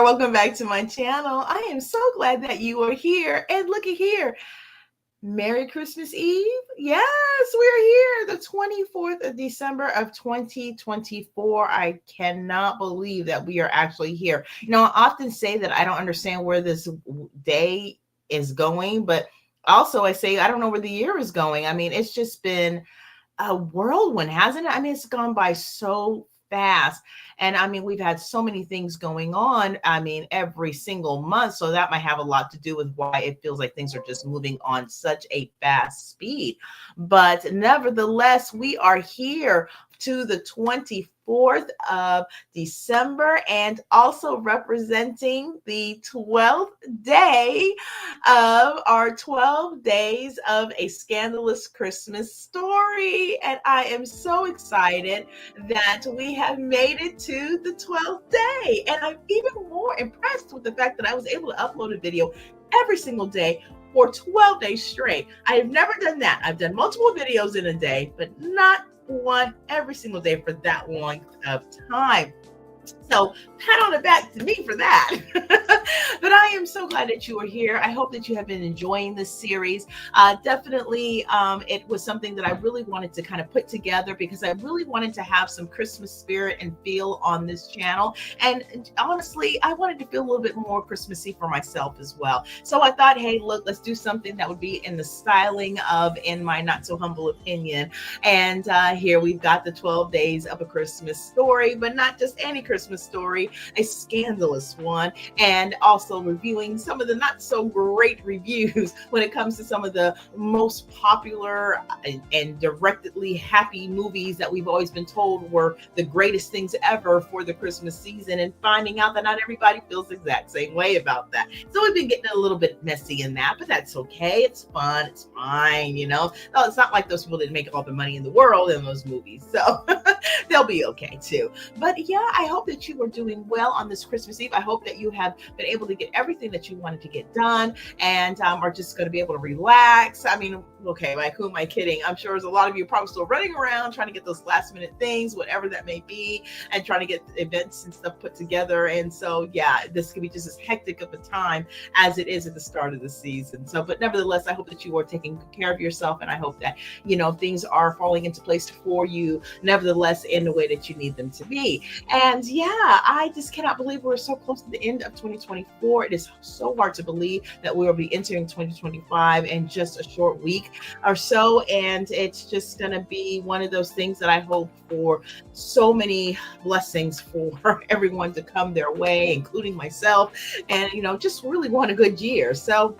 there. Welcome back to my channel. I am so glad that you are here. And looky here. Merry Christmas Eve. Yes, we're here. The 24th of December of 2024. I cannot believe that we are actually here. I often say that I don't understand where this day is going, but also I say I don't know where the year is going. I mean, it's just been a whirlwind, hasn't it? I mean, it's gone by so fast. And I mean, we've had so many things going on. I mean, every single month. So that might have a lot to do with why it feels like things are just moving on such a fast speed. But nevertheless, we are here to the 24th of December and also representing the 12th day of our 12 days of a scandalous Christmas story. And I am so excited that we have made it to the 12th day. And I'm even more impressed with the fact that I was able to upload a video every single day for 12 days straight. I have never done that. I've done multiple videos in a day, but not one every single day for that long of time. So pat on the back to me for that. But I am so glad that you are here. I hope that you have been enjoying this series. Definitely, it was something that I really wanted to kind of put together because I really wanted to have some Christmas spirit and feel on this channel. And honestly, I wanted to feel a little bit more Christmassy for myself as well. So I thought, hey, look, let's do something that would be in the styling of In My Not So Humble Opinion. And here we've got the 12 days of a Christmas story, but not just any Christmas story, a scandalous one, and also reviewing some of the not so great reviews when it comes to some of the most popular and directly happy movies that we've always been told were the greatest things ever for the Christmas season, and finding out that not everybody feels the exact same way about that. So we've been getting a little bit messy in that, but that's okay. It's fun. It's fine. No, it's not like those people didn't make all the money in the world in those movies. So they'll be okay too. But yeah, I hope that you are doing well on this Christmas Eve. I hope that you have been able to get everything that you wanted to get done and are just going to be able to relax. I mean, okay, like, who am I kidding? I'm sure there's a lot of you probably still running around trying to get those last minute things, whatever that may be, and trying to get events and stuff put together. And so, yeah, this could be just as hectic of a time as it is at the start of the season. So, but nevertheless, I hope that you are taking good care of yourself. And I hope that, things are falling into place for you, nevertheless, in the way that you need them to be. And yeah, I just cannot believe we're so close to the end of 2024. It is so hard to believe that we will be entering 2025 in just a short week or so. And it's just going to be one of those things that I hope for so many blessings for everyone to come their way, including myself, and, just really want a good year. So,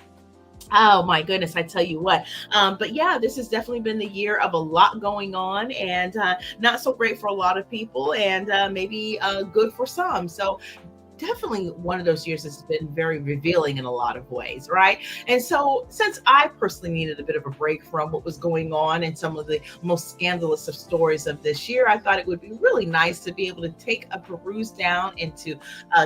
oh my goodness, I tell you what. But yeah, this has definitely been the year of a lot going on, and not so great for a lot of people, and maybe good for some. So definitely one of those years that's been very revealing in a lot of ways, right? And so since I personally needed a bit of a break from what was going on and some of the most scandalous of stories of this year, I thought it would be really nice to be able to take a peruse down into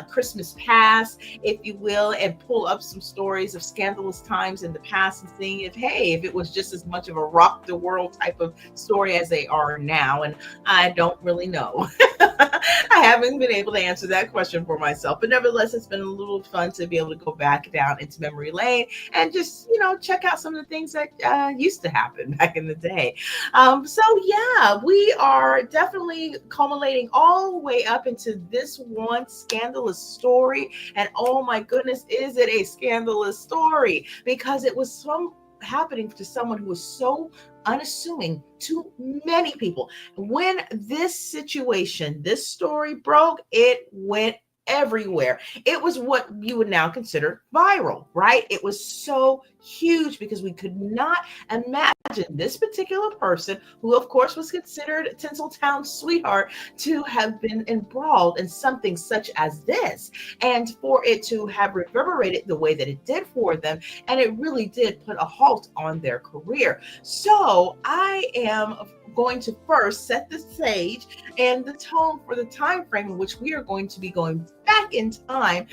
Christmas past, if you will, and pull up some stories of scandalous times in the past and seeing if it was just as much of a rock the world type of story as they are now. And I don't really know. I haven't been able to answer that question for myself, but nevertheless, it's been a little fun to be able to go back down into memory lane and just, check out some of the things that used to happen back in the day. So yeah, we are definitely culminating all the way up into this one scandalous story. And oh my goodness, is it a scandalous story? Because it was so happening to someone who was so unassuming to many people. When this story broke, it went everywhere. It was what you would now consider viral, right? It was so huge because we could not imagine this particular person, who of course was considered Tinseltown's sweetheart, to have been embroiled in something such as this, and for it to have reverberated the way that it did for them. And it really did put a halt on their career. So I am going to first set the stage and the tone for the time frame in which we are going to be going back in time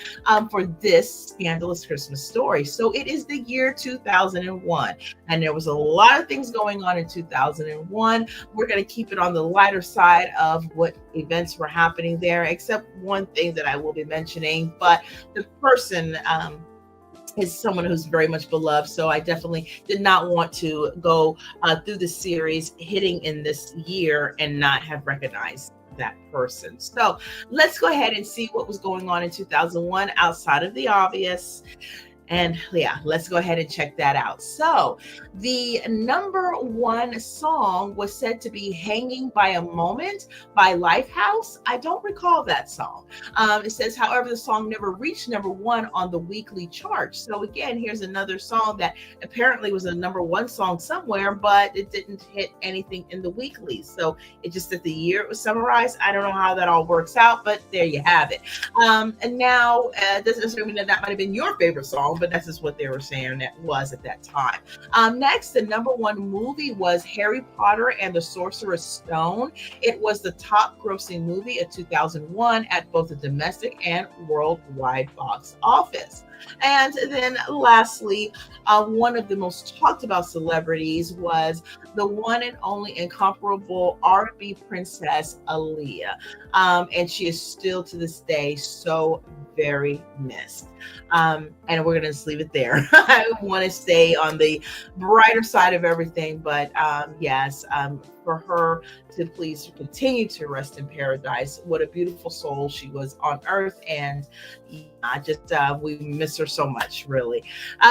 for this Scandalous Christmas story. So it is the year 2001, and there was a lot of things going on in 2001. We're going to keep it on the lighter side of what events were happening there, except one thing that I will be mentioning, but the person is someone who's very much beloved. So I definitely did not want to go through the series hitting in this year and not have recognized that person. So let's go ahead and see what was going on in 2001 outside of the obvious. And yeah, let's go ahead and check that out. So the number one song was said to be Hanging by a Moment by Lifehouse. I don't recall that song. It says, however, the song never reached number one on the weekly chart. So again, here's another song that apparently was a number one song somewhere, but it didn't hit anything in the weekly. So it just that the year it was summarized. I don't know how that all works out, but there you have it. And now, doesn't necessarily mean that might have been your favorite song, but that's just what they were saying that was at that time. Next, the number one movie was Harry Potter and the Sorcerer's Stone. It was the top grossing movie of 2001 at both the domestic and worldwide box office. And then lastly, one of the most talked about celebrities was the one and only incomparable R&B princess Aaliyah. And she is still to this day so very missed. And we're going to just leave it there. I want to stay on the brighter side of everything, but yes, for her to please continue to rest in paradise. What a beautiful soul she was on earth. And we miss her so much, really.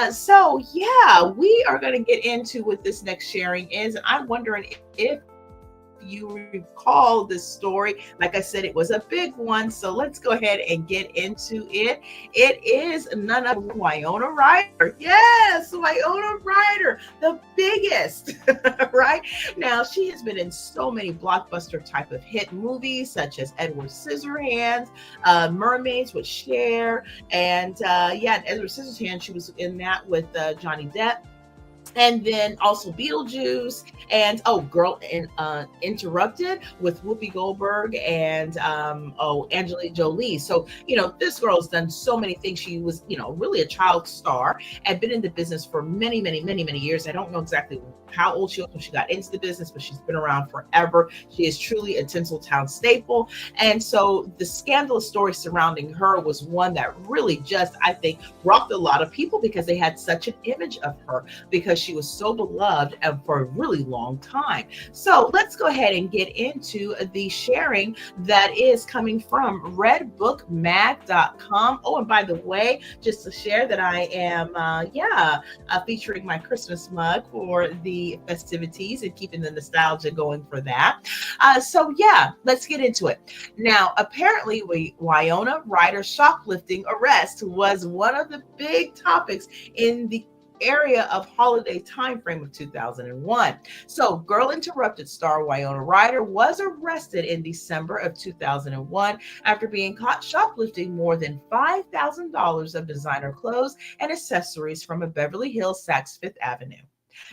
So yeah, we are going to get into what this next sharing is. And I'm wondering if you recall this story. Like I said, it was a big one. So let's go ahead and get into it. It is none other than Winona Ryder. Yes, Winona Ryder, the biggest, right? Now, she has been in so many blockbuster type of hit movies, such as Edward Scissorhands, Mermaids with Cher, and Edward Scissorhands, she was in that with Johnny Depp. And then also Beetlejuice and Interrupted with Whoopi Goldberg and Angelina Jolie. So, this girl has done so many things. She was, really a child star and been in the business for many, many, many, many years. I don't know exactly how old she was when she got into the business, but she's been around forever. She is truly a Tinseltown staple. And so the scandalous story surrounding her was one that really just, I think, rocked a lot of people because they had such an image of her, because she was so beloved for a really long time. So let's go ahead and get into the sharing that is coming from redbookmag.com. Oh, and by the way, just to share that I am featuring my Christmas mug for the festivities and keeping the nostalgia going for that. So yeah, let's get into it. Now, apparently Winona Ryder's shoplifting arrest was one of the big topics in the area of holiday time frame of 2001. So Girl Interrupted star Winona Ryder was arrested in December of 2001 after being caught shoplifting more than $5,000 of designer clothes and accessories from a Beverly Hills Saks Fifth Avenue.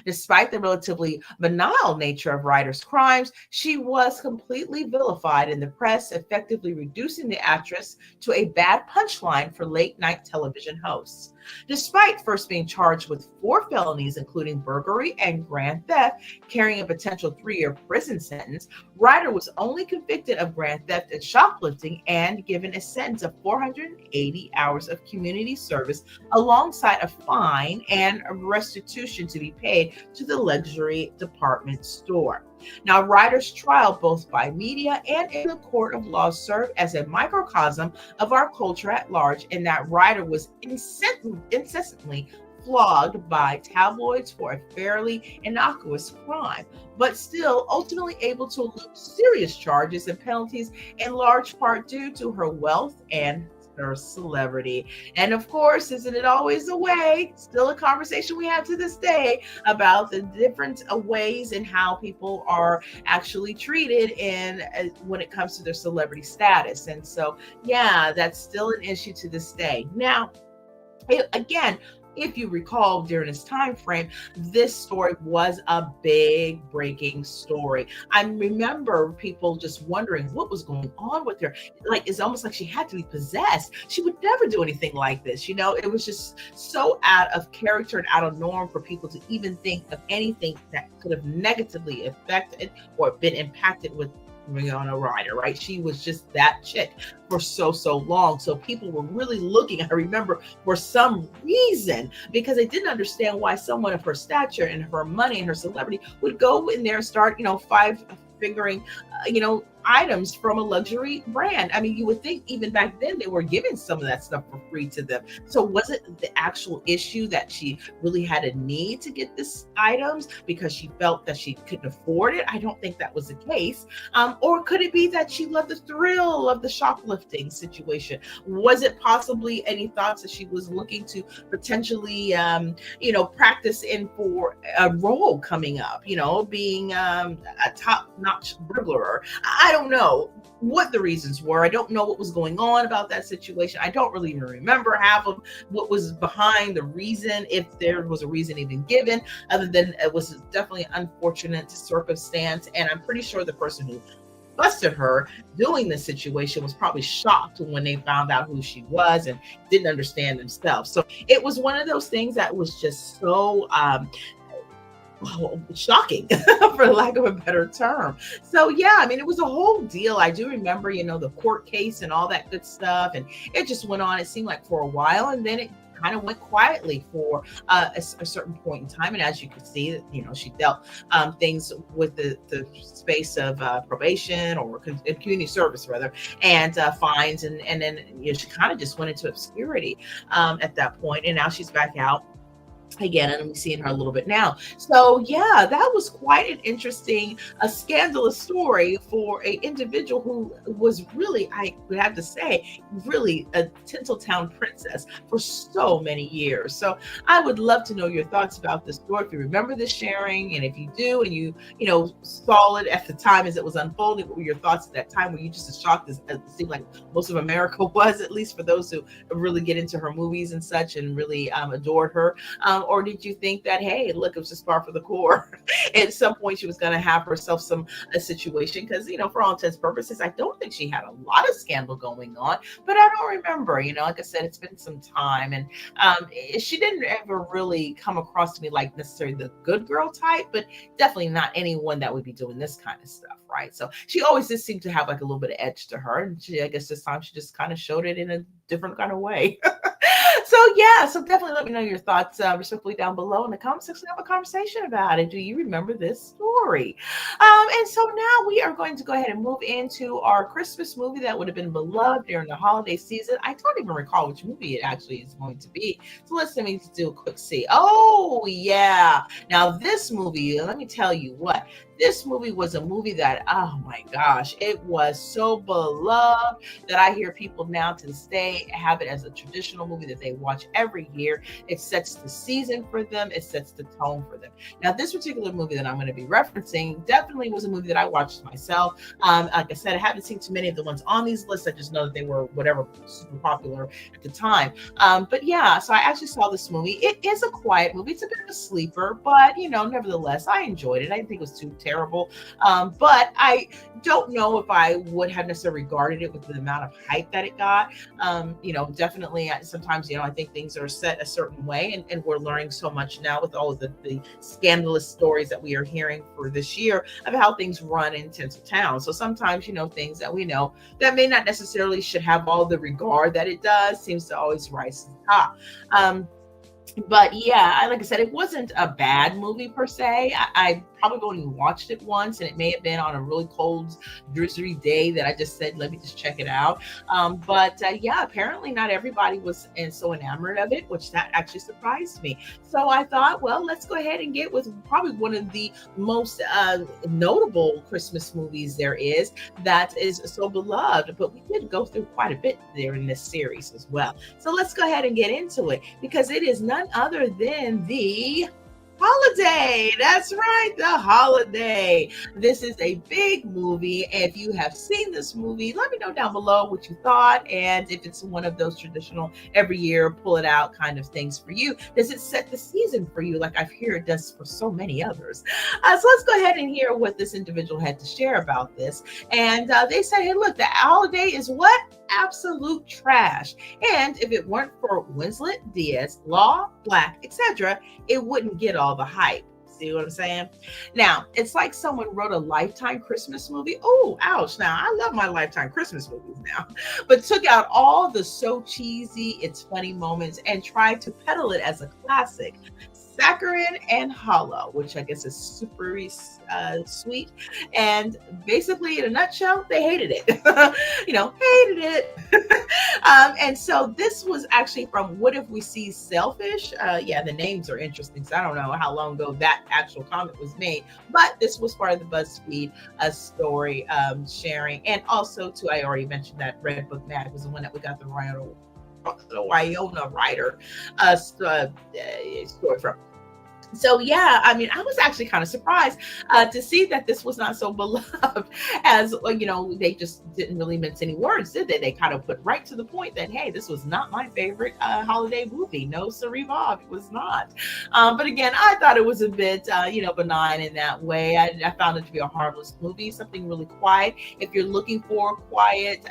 Despite the relatively banal nature of Ryder's crimes, she was completely vilified in the press, effectively reducing the actress to a bad punchline for late-night television hosts. Despite first being charged with 4 felonies, including burglary and grand theft, carrying a potential 3-year prison sentence, Ryder was only convicted of grand theft and shoplifting and given a sentence of 480 hours of community service alongside a fine and a restitution to be paid to the luxury department store. Now, Ryder's trial, both by media and in the court of law, served as a microcosm of our culture at large, in that Ryder was incessantly flogged by tabloids for a fairly innocuous crime, but still ultimately able to elude serious charges and penalties, in large part due to her wealth and her celebrity. And of course, isn't it always the way? Still a conversation we have to this day about the different ways and how people are actually treated in when it comes to their celebrity status. And so, yeah, that's still an issue to this day. Now, again, if you recall, during this time frame, this story was a big breaking story. I remember people just wondering what was going on with her. Like, it's almost like she had to be possessed. She would never do anything like this. It was just so out of character and out of norm for people to even think of anything that could have negatively affected or been impacted with Winona Ryder, right? She was just that chick for so long. So people were really looking, I remember, for some reason, because they didn't understand why someone of her stature and her money and her celebrity would go in there and start, five figuring, items from a luxury brand. I mean, you would think even back then they were giving some of that stuff for free to them. So was it the actual issue that she really had a need to get these items because she felt that she couldn't afford it? I don't think that was the case. Or could it be that she loved the thrill of the shoplifting situation? Was it possibly any thoughts that she was looking to potentially, practice in for a role coming up, being a top-notch burglar? I don't know what the reasons were. I don't know what was going on about that situation. I don't really even remember half of what was behind the reason, if there was a reason even given, other than it was definitely an unfortunate circumstance. And I'm pretty sure the person who busted her doing this situation was probably shocked when they found out who she was and didn't understand themselves. So it was one of those things that was just so shocking for lack of a better term. So yeah, I mean, it was a whole deal. I do remember, the court case and all that good stuff, and it just went on, it seemed like, for a while, and then it kind of went quietly for a certain point in time. And as you can see, she dealt things with the space of probation or community service rather, and fines, and then she kind of just went into obscurity at that point, and now she's back out again, and I'm seeing her a little bit now. So yeah, that was quite an interesting, scandalous story for a individual who was really, I would have to say, really a Tinseltown princess for so many years. So I would love to know your thoughts about this story. If you remember this sharing, and if you do, and you saw it at the time as it was unfolding, what were your thoughts at that time? Were you just as shocked as it seemed like most of America was, at least for those who really get into her movies and such and really adored her? Or did you think that, hey, look, it was just par for the course? At some point, she was going to have herself a situation, because, for all intents and purposes, I don't think she had a lot of scandal going on, but I don't remember. Like I said, it's been some time, and she didn't ever really come across to me like necessarily the good girl type, but definitely not anyone that would be doing this kind of stuff, right? So she always just seemed to have like a little bit of edge to her, and I guess this time she just kind of showed it in a different kind of way. So yeah, so definitely let me know your thoughts respectfully down below in the comment section. Have a conversation about it. Do you remember this story? And so now we are going to go ahead and move into our Christmas movie that would have been beloved during the holiday season. I don't even recall which movie it actually is going to be. So let me do a quick see. Oh yeah. Now this movie, let me tell you what. This movie was a movie that, oh my gosh, it was so beloved that I hear people now to this day have it as a traditional movie that they watch every year. It sets the season for them. It sets the tone for them. Now, this particular movie that I'm going to be referencing definitely was a movie that I watched myself. Like I said, I haven't seen too many of the ones on these lists. I just know that they were whatever super popular at the time. But yeah, so I actually saw this movie. It is a quiet movie. It's a bit of a sleeper, but nevertheless, I enjoyed it. I didn't think it was too terrible. But I don't know if I would have necessarily regarded it with the amount of hype that it got. Definitely sometimes, I think things are set a certain way, and we're learning so much now with all of the scandalous stories that we are hearing for this year of how things run in Tinseltown. So sometimes, things that we know that may not necessarily should have all the regard that it does seems to always rise to the top. But yeah, like I said, it wasn't a bad movie per se. I probably only watched it once, and it may have been on a really cold, drizzly day that I just said, let me just check it out. But yeah, apparently not everybody was so enamored of it, which that actually surprised me. So I thought, well, let's go ahead and get with probably one of the most notable Christmas movies there is that is so beloved. But we did go through quite a bit there in this series as well. So let's go ahead and get into it, because it is none other than the Holiday. That's right, The Holiday. This is a big movie. If you have seen this movie, let me know down below what you thought, and if it's one of those traditional every year pull it out kind of things for you. Does it set the season for you like I've heard it does for so many others? So let's go ahead and hear what this individual had to share about this. And they said, hey, look, The Holiday is what? Absolute trash. And if it weren't for Winslet, Diaz, Law, Black, etc., it wouldn't get all the hype. See what I'm saying? Now, it's like someone wrote a Lifetime Christmas movie. Oh, ouch. Now, I love my Lifetime Christmas movies now, but took out all the so cheesy, it's funny moments and tried to peddle it as a classic. Saccharine and hollow, which I guess is super sweet. And basically, in a nutshell, they hated it. Hated it. And so this was actually from What If We See Selfish? Yeah, the names are interesting. So I don't know how long ago that actual comment was made, but this was part of the BuzzFeed story sharing. And also, too, I already mentioned that Red Book Mag was the one that we got the Winona Ryder story from. So yeah, I mean, I was actually kind of surprised to see that this was not so beloved as, they just didn't really mince any words, did they? They kind of put right to the point that, hey, this was not my favorite holiday movie. No, siree, Bob, it was not. But again, I thought it was a bit, benign in that way. I found it to be a harmless movie, something really quiet. If you're looking for quiet,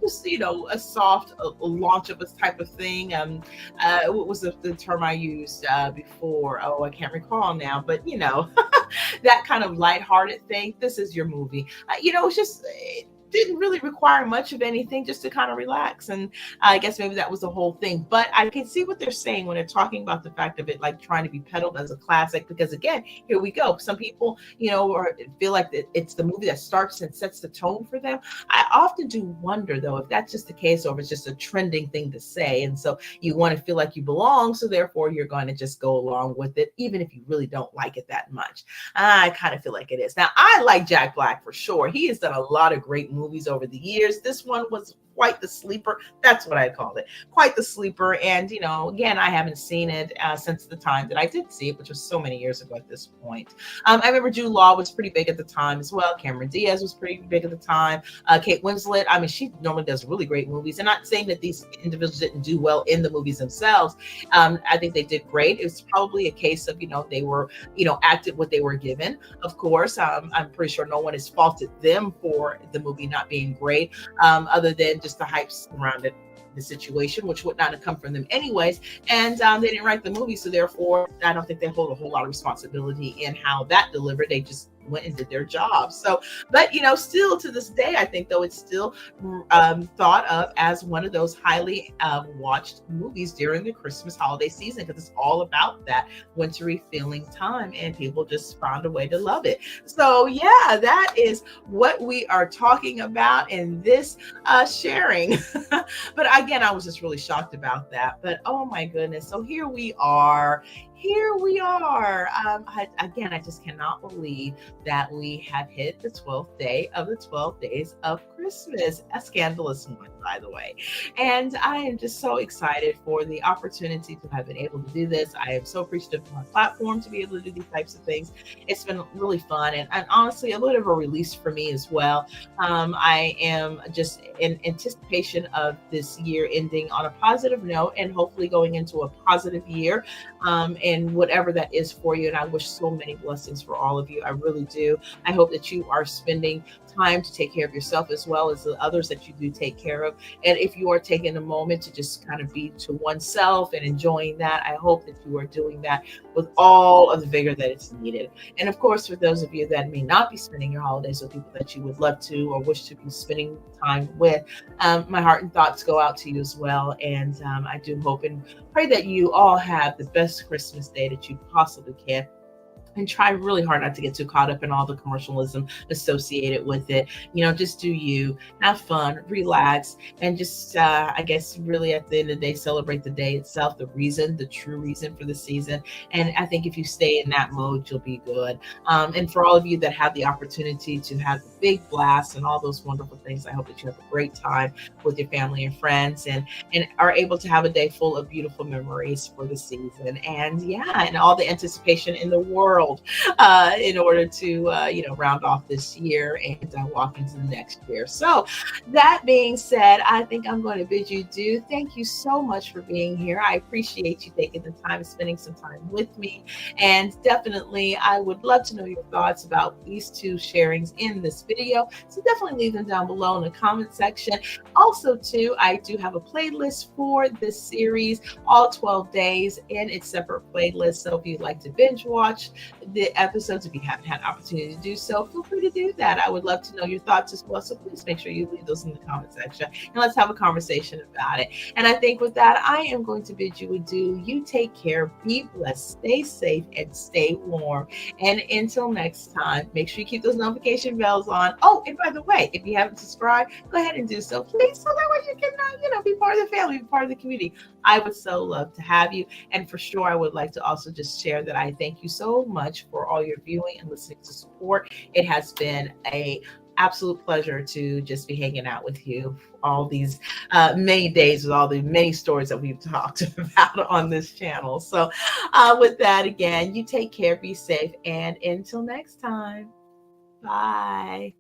just, a soft launch of a type of thing. What was the term I used before? Oh, I can't recall now, but that kind of lighthearted thing. This is your movie. It's just, it didn't really require much of anything, just to kind of relax. And I guess maybe that was the whole thing. But I can see what they're saying when they're talking about the fact of it like trying to be peddled as a classic, because again, here we go. Some people, or feel like it's the movie that starts and sets the tone for them. I often do wonder though, if that's just the case, or if it's just a trending thing to say. And so you want to feel like you belong. So therefore you're going to just go along with it, even if you really don't like it that much. I kind of feel like it is. Now, I like Jack Black for sure. He has done a lot of great movies over the years. This one was quite the sleeper. That's what I called it. Quite the sleeper. And, again, I haven't seen it since the time that I did see it, which was so many years ago at this point. I remember Jude Law was pretty big at the time as well. Cameron Diaz was pretty big at the time. Kate Winslet, I mean, she normally does really great movies. And not saying that these individuals didn't do well in the movies themselves. I think they did great. It was probably a case of, they were, acted what they were given. Of course, I'm pretty sure no one has faulted them for the movie not being great, other than just the hype surrounded the situation, which would not have come from them anyways. And they didn't write the movie, so therefore I don't think they hold a whole lot of responsibility in how that delivered. They just went and did their job. So, but still to this day, I think though it's still thought of as one of those highly watched movies during the Christmas holiday season, because it's all about that wintry feeling time, and people just found a way to love it. So yeah, that is what we are talking about in this sharing. But again, I was just really shocked about that. But oh my goodness, so here we are. Again, I just cannot believe that we have hit the 12th day of the 12 days of Christmas, a scandalous one, by the way. And I am just so excited for the opportunity to have been able to do this. I am so appreciative of my platform to be able to do these types of things. It's been really fun and honestly a little bit of a release for me as well. I am just in anticipation of this year ending on a positive note and hopefully going into a positive year. And whatever that is for you. And I wish so many blessings for all of you. I really do. I hope that you are spending time to take care of yourself as well as the others that you do take care of. And if you are taking a moment to just kind of be to oneself and enjoying that, I hope that you are doing that with all of the vigor that is needed. And of course, for those of you that may not be spending your holidays with people that you would love to or wish to be spending time with, my heart and thoughts go out to you as well. And I do hope and pray that you all have the best Christmas day that you possibly can. and try really hard not to get too caught up in all the commercialism associated with it. You know, just do you, have fun, relax, and just, I guess, really at the end of the day, celebrate the day itself, the reason, the true reason for the season. And I think if you stay in that mode, you'll be good. And for all of you that have the opportunity to have the big blast and all those wonderful things, I hope that you have a great time with your family and friends, and are able to have a day full of beautiful memories for the season. And yeah, and all the anticipation in the world in order to, round off this year and walk into the next year. So that being said, I think I'm going to bid you adieu. Thank you so much for being here. I appreciate you taking the time, spending some time with me. And definitely, I would love to know your thoughts about these two sharings in this video. So definitely leave them down below in the comment section. Also, too, I do have a playlist for this series, all 12 days, in its separate playlist. So if you'd like to binge watch the episodes, if you haven't had an opportunity to do so, feel free to do that. I would love to know your thoughts as well. So please make sure you leave those in the comment section and let's have a conversation about it. And I think with that, I am going to bid you adieu. You take care, be blessed, stay safe, and stay warm. And until next time, make sure you keep those notification bells on. Oh, and by the way, if you haven't subscribed, go ahead and do so, please, so that way you can, be part of the family, be part of the community. I would so love to have you. And for sure, I would like to also just share that I thank you so much for all your viewing and listening to support. It has been a absolute pleasure to just be hanging out with you all these many days with all the many stories that we've talked about on this channel. So with that, again, you take care, be safe, and until next time, bye.